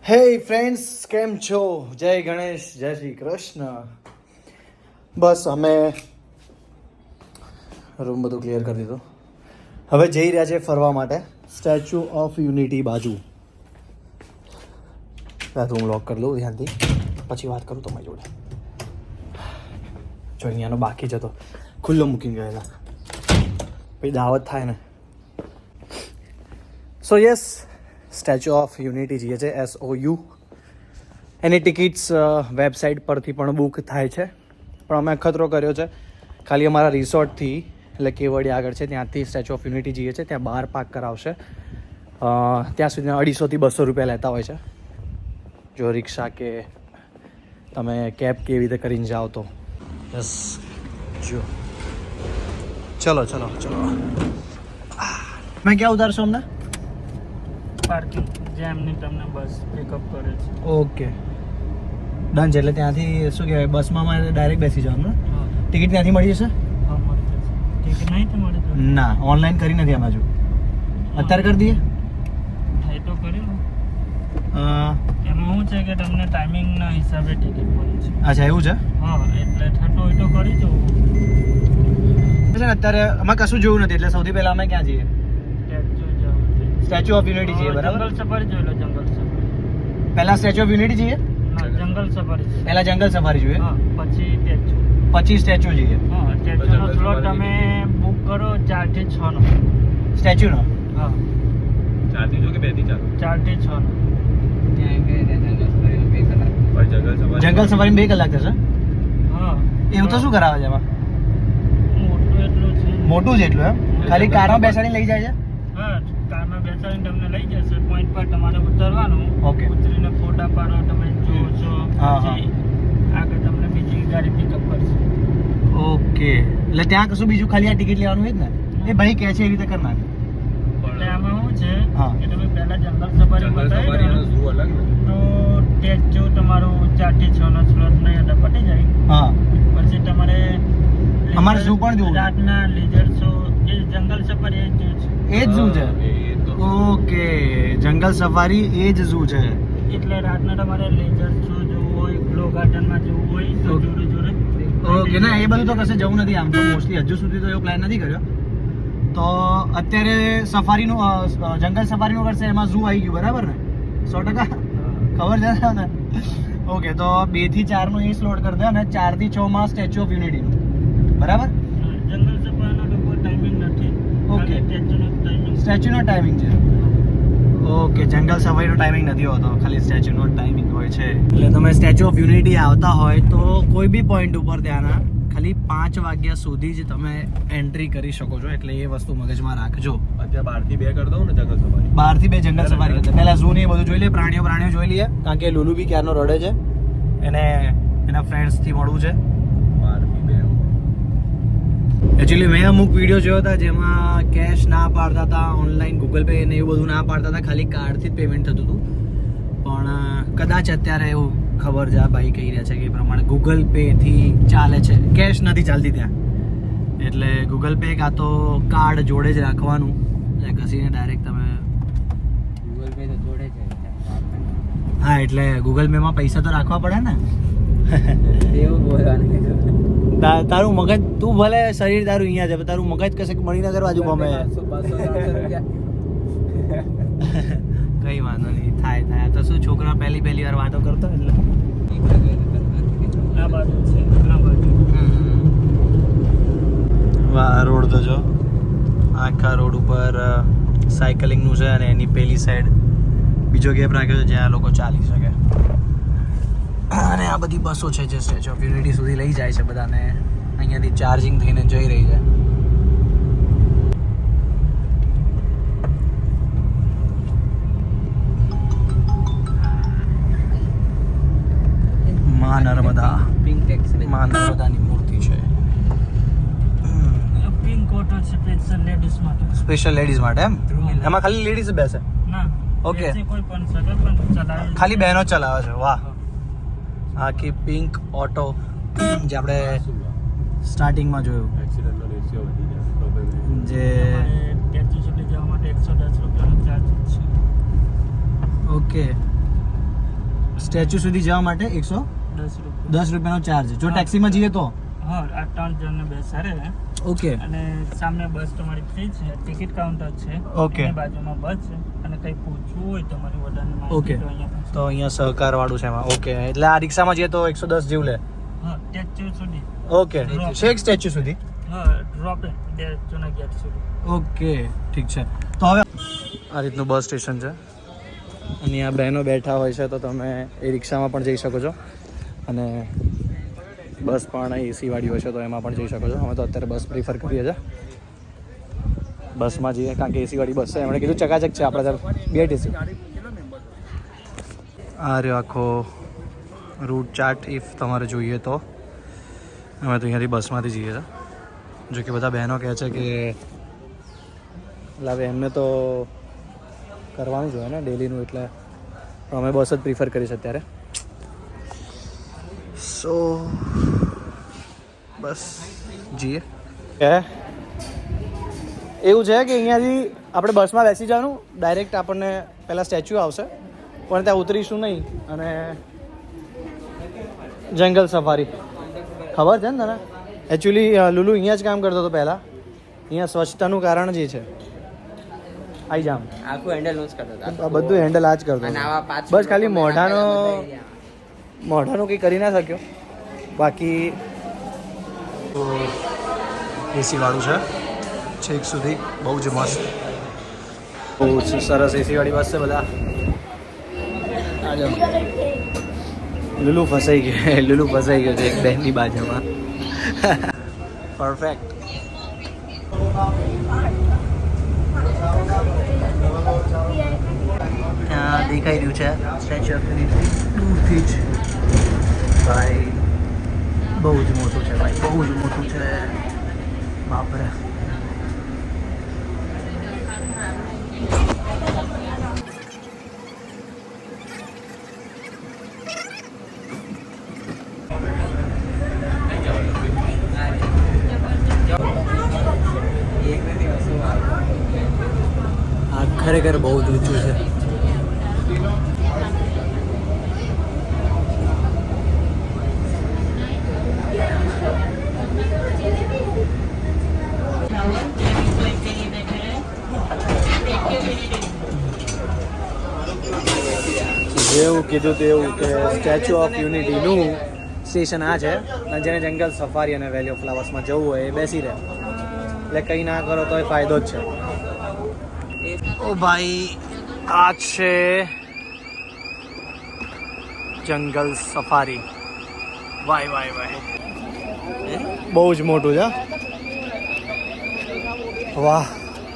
હે ફ્રેન્ડ્સ, કેમ છો? જય ગણેશ, જય શ્રી કૃષ્ણ. બસ અમે રૂમ બધું ક્લિયર કરી દીધો. હવે જઈ રહ્યા છે ફરવા માટે સ્ટેચ્યુ ઓફ યુનિટી બાજુ. રૂમ લોક કરી લઉં ધ્યાનથી, પછી વાત કરું તમારી જોડે. જો અહીંયાનો બાકી જ હતો, ખુલ્લો મૂકીને ગયેલા, પછી દાવત થાય ને. સો યસ, સ્ટેચ્યુ ઓફ યુનિટી જઈએ છે, SOU. એની ટિકિટ્સ વેબસાઇટ પરથી પણ બુક થાય છે, પણ અમે અખતરો કર્યો છે ખાલી અમારા રિસોર્ટથી, એટલે કેવડી આગળ છે ત્યાંથી સ્ટેચ્યુ ઓફ યુનિટી જઈએ છે. ત્યાં બહાર પાર્ક કરાવશે, ત્યાં સુધી 250 થી 200 રૂપિયા લેતા હોય છે. જો રિક્ષા કે તમે કેબ કેવી રીતે કરીને જાઓ તો. બસ જો ચલો ચલો ચલો. મેં ક્યાં ઉતારશો અમને? પાર્કિંગ જેમની તમને બસ પિકઅપ કરે છે. ઓકે ડન છે. એટલે ત્યાંથી શું કહેવાય, બસમાં મારે ડાયરેક્ટ બેસી જવાનું ને? ટિકિટ ત્યાંથી મળી જશે? હા, મળી જશે. ટિકિટ નહીં તો મળી જશે. ના, ઓનલાઈન કરી નથી આમાં. જો અત્યારે કરી દઈએ. થાય તો કરી લો. એમાં શું છે કે તમને ટાઈમિંગના હિસાબે ટિકિટ મળે છે. અચ્છા, એવું છે? હા, એટલે થતું હોય તો કરી જવું. અત્યારે અમે કશું જોયું નથી, એટલે સૌથી પહેલા અમે ક્યાં જઈએ? સ્ટેચ્યુ ઓફ યુનિટી જઈએ, બરાબર? જંગલ સફારી જોઈ લો. જંગલ સફારી પહેલા સ્ટેચ્યુ ઓફ યુનિટી જઈએ? ના, જંગલ સફારી જોઈએ. પહેલા જંગલ સફારી જોઈએ, હા, પછી સ્ટેચ્યુ. પછી સ્ટેચ્યુ જઈએ. હા, સ્ટેચ્યુનો સ્લોટ તમે બુક કરો 4 થી 6 નો. સ્ટેચ્યુનો? હા, 4 થી 6 કે 2 થી 4? 4 થી 6 નો. જંગલ સફારી 2 કલાક થશે? હા. એવું તો શું કરાવે છે એમાં? મોટું એટલું છે. મોટું છે એટલું એમ? ખાલી કારમાં બેસાડીને લઈ જાય છે? હા, કારમાં બેસાડીને તમને લઈ જશે. પોઈન્ટ પર તમારે ઉતરવાનું. ઓકે. ઉતરીને ફોટા પાડો, તમે જુઓ છો. હા, હા. પછી આગળ તમને બીજી ગાડી પિકઅપ કરશે. ઓકે, એટલે ત્યાં કશું બીજું ખાલી આ ટિકિટ લેવાનું હોય જ ને? એ ભાઈ કહે છે એ રીતે કરી નાખે. એટલે આમાં શું છે હા. કે તમે પહેલા જંગલ સફારી બતાવી દો, ઝૂ અલગ ને? તો સ્ટેચ્યુ તમારું 4 થી 6 નો સ્લોટ નહીં એટલે પતી જાય. હા, પછી તમારે અમારે zoo પણ જોવું છે. રાતના લેઝર શો, એ જંગલ સફારી એ જ છે. એ જ ઝૂ છે? ઓકે, જંગલ સફારી એ જ ઝૂ છે. એટલે રાતના તમારે લેઝર શો જોવું હોય, ગ્લો ગાર્ડનમાં જવું હોય તો ઓકે. જોડે જોડે. ઓકે, ના એ બધું તો કશે જવું નથી. આમ તો મોસ્ટલી હજુ સુધી તો એવો પ્લાન નથી કર્યો. તો અત્યારે સફારીનું જંગલ સફારીનું કરશે, એમાં ઝૂ આવી ગયું, બરાબર ને? 100% ખબર છે ને? ઓકે, તો 2 થી 4 નો એ સ્લોટ કરી દે, અને 4 થી 6 માં સ્ટેચ્યુ ઓફ યુનિટીનું, બરાબર? જંગલ સફારીનો તો કોઈ ટાઈમિંગ નથી. ઓકે. સ્ટેચ્યુનો ટાઈમિંગ. સ્ટેચ્યુનો ટાઈમિંગ છે. ઓકે, જંગલ સફારીનો ટાઈમિંગ નથી હોતો, ખાલી સ્ટેચ્યુનો ટાઈમિંગ હોય છે. એટલે તમે સ્ટેચ્યુ ઓફ યુનિટી આવતા હોય તો કોઈ બી પોઈન્ટ ઉપર ત્યાંના ખાલી 5 વાગ્યા સુધી જ તમે એન્ટ્રી કરી શકો છો. એટલે એ વસ્તુ મગજમાં રાખજો. અત્યારે 12 થી 2 કરી દઉં ને જંગલ સફારી? 12 થી 2 જંગલ સફારી કરતા પહેલા ઝૂ ને એ બધું જોઈ લઈએ, પ્રાણીઓ જોઈ લઈએ, કારણ કે લુલુ બી ક્યારનો રડે છે, એને એના ફ્રેન્ડ્સથી મળવું છે. 12 થી 2. એકચ્યુઅલી મેં અમુક વિડીયો જોયો હતા જેમાં કેશ ના પાડતા હતા, ઓનલાઈન ગૂગલ પે ને એવું બધું ના પાડતા હતા, ખાલી કાર્ડથી જ પેમેન્ટ થતું હતું. પણ કદાચ અત્યારે એવું ખબર છે, આ ભાઈ કહી રહ્યા છે કે એ પ્રમાણે ગૂગલ પે થી ચાલે છે, કેશ નથી ચાલતી ત્યાં. એટલે ગૂગલ પે કાં તો કાર્ડ જોડે જ રાખવાનું, એટલે ઘસીને ડાયરેક્ટ તમે. ગૂગલ પે તો જોડે છે. હા, એટલે ગૂગલ પે માં પૈસા તો રાખવા પડે ને. એવું બોલવાનું. તારું મગજ, તું ભલે શરીર તારું અહીંયા છે, તારું મગજ કશે મણિનગર બાજુ ગમે. કઈ વાંધો નહીં, થાય. તો શું, છોકરા પહેલી વાર વાતો કરતો એટલે આ બાજુ છે, આ બાજુ. વાહ, રોડ તો જો, આખા રોડ ઉપર સાયકલિંગનું છે, અને એની પેલી સાઈડ બીજો ગેપ રાખ્યો છે જ્યાં લોકો ચાલી શકે. અને આ બધી બસો છે જે સ્ટેચ્યુ ઓફ યુનિટી સુધી લઈ જાય છે બધાને. અહીંયાથી ચાર્જિંગ થઈને જઈ રહી છે. માં નર્મદાની મૂર્તિ છે. પિંક ઓટો છે સ્પેશિયલ લેડીઝ માટે. સ્પેશિયલ લેડીઝ માટે એમ? એમાં ખાલી લેડીઝ બેસે? ના, ઓકે. બેસી કોઈ પણ શકે, પણ ચલાવે ખાલી બહેનો જ ચલાવે છે? વાહ. આખી પિંક ઓટો જે આપણે સ્ટાર્ટિંગમાં જોયું, એક્સિડન્ટનો રેશિયો વધી જાય. જે સ્ટેચ્યુ સુધી જવા માટે 110 રૂપિયાનો ચાર્જ છે. ઓકે. સ્ટેચ્યુ સુધી જવા માટે 110 રૂપિયાનો ચાર્જ. જો ટેક્સીમાં જઈએ તો હા, આ 3 જણને બેસાડે. ઓકે. અને સામે બસ તમારી ફ્રી છે, ટિકિટ કાઉન્ટર છે. ઓકે. એની બાજુમાં બસ છે અને કંઈ પૂછવું હોય તમારી વધારે ઓકે. માહિતી તો અહીંયા તો અહીંયા સહકાર વાળું છે એમાં. ઓકે, એટલે આ રિક્ષામાં જઈએ તો 110 જેવું લે. હા, સ્ટેચ્યુ સુધી. ઓકે, છેક સ્ટેચ્યુ સુધી. હા, ડ્રોપ સ્ટેચ્યુના ગેટ સુધી. ઓકે, ઠીક છે. તો હવે આ રીતનું બસ સ્ટેશન છે અને આ બહેનો બેઠા હોય છે તો તમે એ રિક્ષામાં પણ જઈ શકો છો અને બસ પણ એસી વાળી હોય છે તો એમાં પણ જઈ શકો છો. અમે તો અત્યારે બસ પ્રિફર કરીએ છીએ, બસમાં જઈએ કારણ કે એસી વાળી બસ છે. એમણે કીધું ચકાચક છે આપણે ત્યાં બે એસી. આ રહ્યો આખો રૂટ ચાર્ટ. ઇફ તમારે જોઈએ તો અમે તો અહીંયાથી બસમાંથી જઈએ છીએ. જો કે બધા બહેનો કહે છે કે લાવે એમને તો કરવાનું જ હોય ને ડેલીનું, એટલે પણ અમે બસ જ પ્રિફર કરીશ અત્યારે. સો બસ જઈએ. એવું છે કે અહીંયાથી આપણે બસમાં બેસી જવાનું, ડાયરેક્ટ આપણને પહેલાં સ્ટેચ્યુ આવશે પણ ત્યાં ઉતરીશું નહીં અને જંગલ સફારી ખબર છે ને તને? એકચ્યુઅલી લુલુ અહીંયા જ કામ કરતો હતો પહેલાં. અહીંયા સ્વચ્છતાનું કારણ જે છે આઈ જામ આખું હેન્ડલ નું જ કરતો હતો. બધું હેન્ડલ આ જ કરતો અને હતો. આવા પાંચ બસ ખાલી લોકો મોઢાનું કંઈ કરી ના શક્યો. બાકી એસી વાળું છે છેક સુધી, બહુ જ મસ્ત, બહુ જ સરસ એસી વાળી બસ છે. બધા લુલુ ફસાઈ ગયો છે એક બેનની બાજુમાં. પરફેક્ટ. ત્યાં દેખાઈ રહ્યું છે સ્ટેચ્યુ ઓફ યુનિટી દૂરથી જ. ભાઈ બહુ જ મોટું છે ભાઈ, બહુ જ મોટું છે. બાપરે. આ ખરેખર બહુ જ ઊંચું છે. જેવું કીધું તેવું કે સ્ટેચ્યુ ઓફ યુનિટીનું સ્ટેશન આ છે અને જેને જંગલ સફારી અને વેલી ઓફ ફ્લાવર્સમાં જવું હોય એ બેસી રહે, એટલે કંઈ ના કરો તો એ ફાયદો જ છે. ઓ ભાઈ, આ છે જંગલ સફારી. વાય બહુ જ મોટું છે. વાહ.